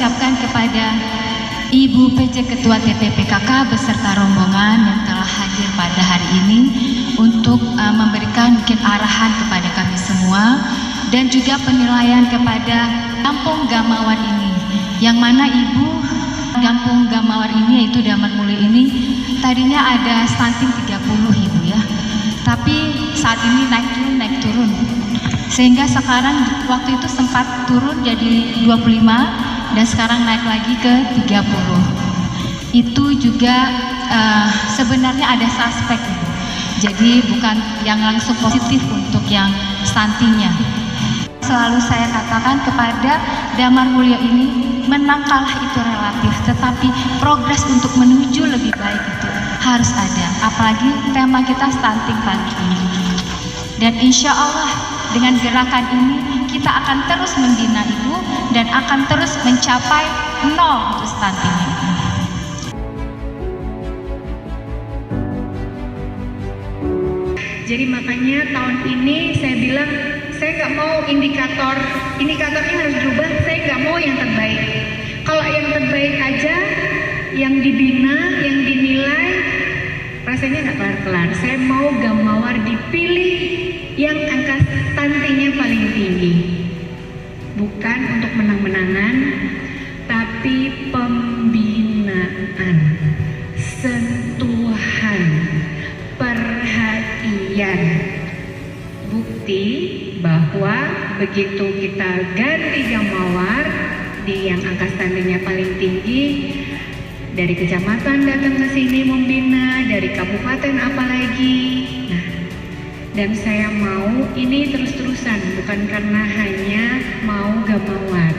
ucapkan kepada Ibu PJ Ketua TPPKK beserta rombongan yang telah hadir pada hari ini untuk memberikan mungkin arahan kepada kami semua dan juga penilaian kepada Kampung Gamawan ini, yang mana Ibu Kampung Gamawan ini yaitu Damar Mulia ini tadinya ada stunting 30 Ibu ya, tapi saat ini naik turun sehingga sekarang waktu itu sempat turun jadi 25 dan sekarang naik lagi ke 30. Itu juga sebenarnya ada suspek, jadi bukan yang langsung positif untuk yang stuntingnya. Selalu saya katakan kepada Damar Mulia ini, menang kalah itu relatif, tetapi progres untuk menuju lebih baik itu harus ada. Apalagi tema kita stunting pagi ini. Dan insya Allah dengan gerakan ini kita akan terus membina ibu dan akan terus mencapai 0 untuk stunting. Jadi makanya tahun ini saya bilang saya nggak mau indikatornya harus berubah. Saya nggak mau yang terbaik. Kalau yang terbaik aja, yang dibina, yang dinilai, rasanya nggak kelar-kelar. Saya mau Gamawar dipilih yang angka stuntingnya paling tinggi. Bukan untuk menang-menangan, tapi pembinaan, sentuhan, perhatian. Bukti bahwa begitu kita ganti Gamawar di yang angka stuntingnya paling tinggi, dari kecamatan datang ke sini membina, dari kabupaten apalagi. Nah, dan saya mau ini terus-terusan, bukan karena hanya mau Gamawar.